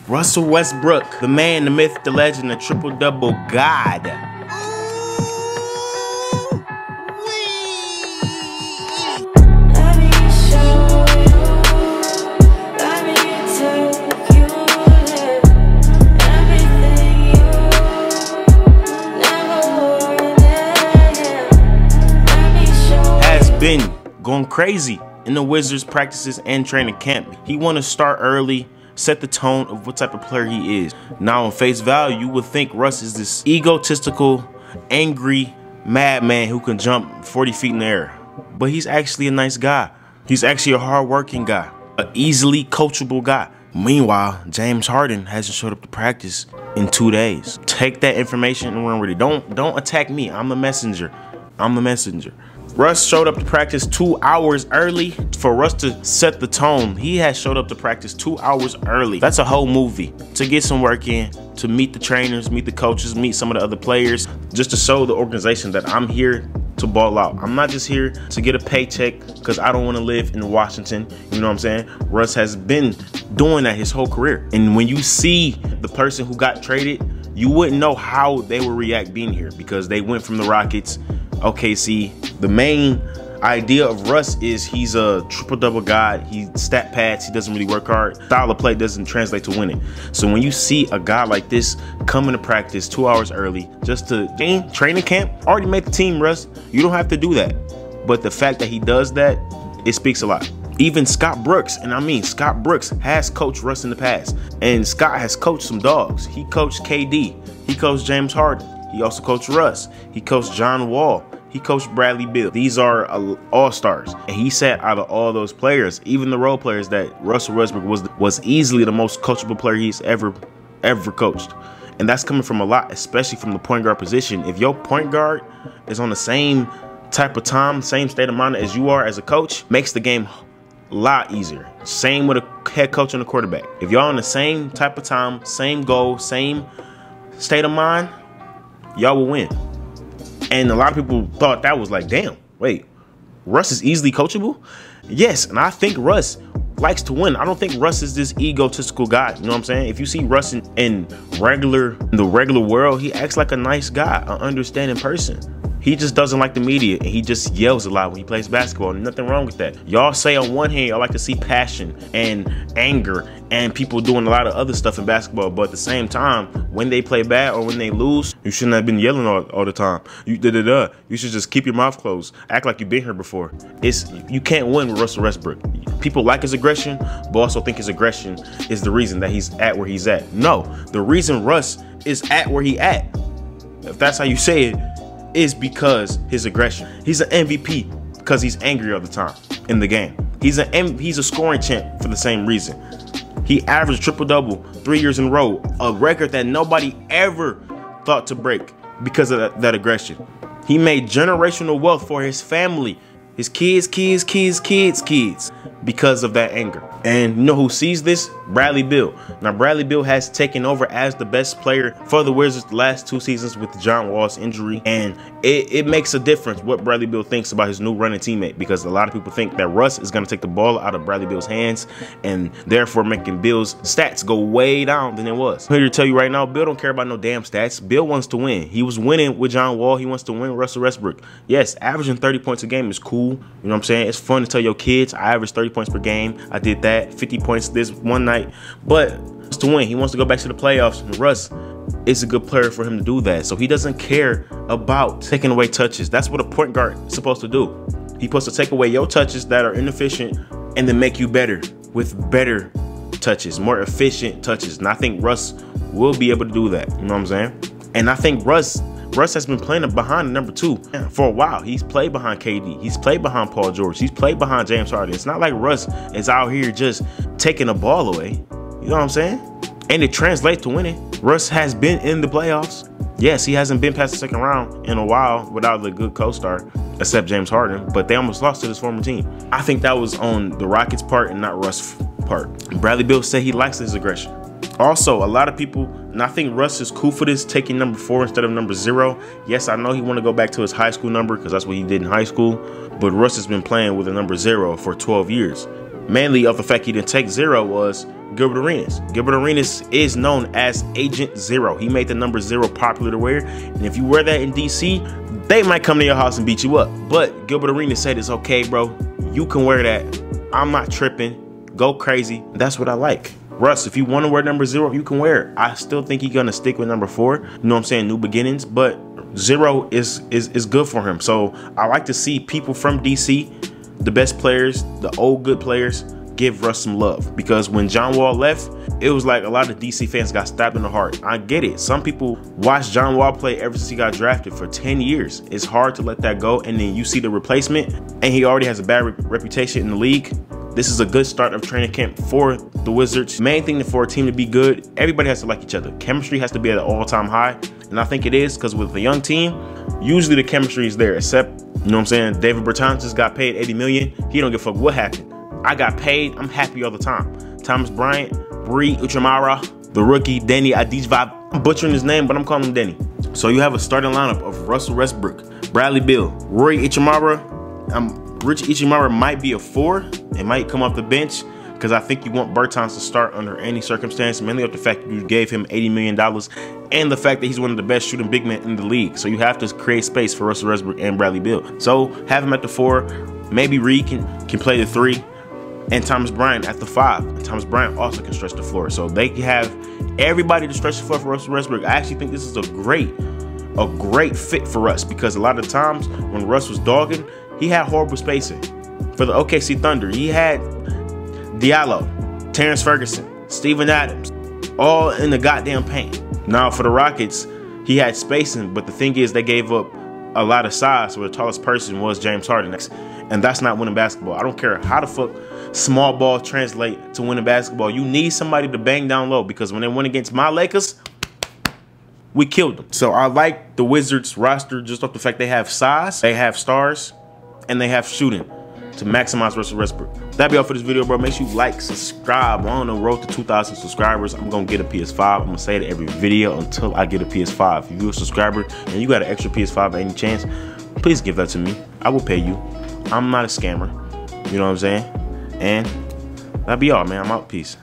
Russell Westbrook, the man, the myth, the legend, the triple-double god. Has been going crazy in the Wizards practices and training camp. He want to start early, set the tone of what type of player he is. Now, on face value, you would think Russ is this egotistical, angry madman who can jump 40 feet in the air. But he's actually a nice guy. He's actually a hard-working guy, an easily coachable guy. Meanwhile, James Harden hasn't showed up to practice in 2 days. Take that information and run with it. Don't attack me. I'm the messenger. I'm the messenger. Russ showed up to practice 2 hours early for Russ to set the tone. He has showed up to practice 2 hours early. That's a whole movie. To get some work in, to meet the trainers, meet the coaches, meet some of the other players, just to show the organization that I'm here to ball out. I'm not just here to get a paycheck because I don't want to live in Washington. You know what I'm saying? Russ has been doing that his whole career. And when you see the person who got traded, you wouldn't know how they would react being here because they went from the Rockets, OKC. The main idea of Russ is he's a triple-double god. He stat pads. He doesn't really work hard. Style of play doesn't translate to winning. So when you see a guy like this coming to practice 2 hours early just to training camp, already made the team, Russ. You don't have to do that. But the fact that he does that, it speaks a lot. Even Scott Brooks, and I mean Scott Brooks, has coached Russ in the past. And Scott has coached some dogs. He coached KD. He coached James Harden. He also coached Russ. He coached John Wall. He coached Bradley Beal. These are all-stars. And he said out of all those players, even the role players, that Russell Westbrook was easily the most coachable player he's ever coached. And that's coming from a lot, especially from the point guard position. If your point guard is on the same type of time, same state of mind as you are as a coach, makes the game a lot easier. Same with a head coach and a quarterback. If y'all on the same type of time, same goal, same state of mind, y'all will win. And a lot of people thought that was like, damn, wait, Russ is easily coachable? Yes, and I think Russ likes to win. I don't think Russ is this egotistical guy. You know what I'm saying? If you see Russ in the regular world, he acts like a nice guy, an understanding person. He just doesn't like the media, and he just yells a lot when he plays basketball. And nothing wrong with that. Y'all say on one hand, y'all like to see passion and anger and people doing a lot of other stuff in basketball. But at the same time, when they play bad or when they lose, you shouldn't have been yelling all the time. You should just keep your mouth closed. Act like you've been here before. You can't win with Russell Westbrook. People like his aggression, but also think his aggression is the reason that he's at where he's at. No, the reason Russ is at where he at, if that's how you say it, is because his aggression. He's an MVP because he's angry all the time in the game. He's a scoring champ for the same reason. He averaged triple-double 3 years in a row, a record that nobody ever thought to break because of that aggression. He made generational wealth for his family, his kids, because of that anger. And you know who sees this? Bradley Beal. Now, Bradley Beal has taken over as the best player for the Wizards the last 2 seasons with John Wall's injury. And it makes a difference what Bradley Beal thinks about his new running teammate, because a lot of people think that Russ is going to take the ball out of Bradley Beal's hands and therefore making Beal's stats go way down than it was. I'm here to tell you right now, Bill don't care about no damn stats. Bill wants to win. He was winning with John Wall. He wants to win with Russell Westbrook. Yes, averaging 30 points a game is cool. You know what I'm saying? It's fun to tell your kids, I average 30 points per game. I did that, 50 points this one night. But to win, he wants to go back to the playoffs. And Russ is a good player for him to do that. So he doesn't care about taking away touches. That's what a point guard is supposed to do. He's supposed to take away your touches that are inefficient and then make you better with better touches, more efficient touches. And I think Russ will be able to do that. You know what I'm saying? And I think Russ has been playing behind the number 2 for a while. He's played behind KD. He's played behind Paul George. He's played behind James Harden. It's not like Russ is out here just taking the ball away. You know what I'm saying? And it translates to winning. Russ has been in the playoffs. Yes, he hasn't been past the second round in a while without a good co-star, except James Harden, but they almost lost to his former team. I think that was on the Rockets' part and not Russ' part. Bradley Beal said he likes his aggression. Also, a lot of people, and I think Russ is cool for this, taking number 4 instead of number 0. Yes, I know he want to go back to his high school number because that's what he did in high school, but Russ has been playing with a number 0 for 12 years. Mainly of the fact he didn't take 0 was Gilbert Arenas. Gilbert Arenas is known as Agent Zero. He made the number 0 popular to wear, and if you wear that in DC, they might come to your house and beat you up. But Gilbert Arenas said it's okay, bro. You can wear that. I'm not tripping. Go crazy. That's what I like. Russ, if you want to wear number 0, you can wear it. I still think he's gonna stick with number 4. You know what I'm saying? New beginnings, but 0 is good for him. So I like to see people from DC, the best players, the old good players, give Russ some love, because when John Wall left, it was like a lot of DC fans got stabbed in the heart. I get it. Some people watched John Wall play ever since he got drafted for 10 years. It's hard to let that go, and then you see the replacement, and he already has a bad reputation in the league. This is a good start of training camp for the Wizards. Main thing for a team to be good, everybody has to like each other. Chemistry has to be at an all-time high, and I think it is, because with a young team, usually the chemistry is there, except, you know what I'm saying, David Bertans just got paid $80 million. He don't give a fuck what happened. I got paid, I'm happy all the time. Thomas Bryant, Rui Hachimura, the rookie, Deni, adjiva. I'm butchering his name, but I'm calling him Deni. So you have a starting lineup of Russell Westbrook, Bradley Beal, Rui Hachimura. Rich Hachimura might be a 4. It might come off the bench, because I think you want Bertans to start under any circumstance, mainly off the fact that you gave him $80 million and the fact that he's one of the best shooting big men in the league. So you have to create space for Russell Westbrook and Bradley Beal. So have him at the 4. Maybe Reed can play the 3. And Thomas Bryant at the 5. And Thomas Bryant also can stretch the floor. So they can have everybody to stretch the floor for Russell Westbrook. I actually think this is a great fit for Russ, because a lot of times when Russ was dogging, he had horrible spacing. For the OKC Thunder, he had Diallo, Terrence Ferguson, Steven Adams, all in the goddamn paint. Now for the Rockets, he had spacing, but the thing is they gave up a lot of size, where the tallest person was James Harden. And that's not winning basketball. I don't care how the fuck small ball translate to winning basketball. You need somebody to bang down low, because when they went against my Lakers, we killed them. So I like the Wizards roster just off the fact they have size, they have stars, and they have shooting to maximize Russell Westbrook. That'd be all for this video, bro. Make sure you like, subscribe. I'm on the road to 2,000 subscribers. I'm gonna get a PS5. I'm gonna say it every video until I get a PS5. If you're a subscriber and you got an extra PS5 by any chance, please give that to me. I will pay you. I'm not a scammer. You know what I'm saying? And that'd be all, man. I'm out. Peace.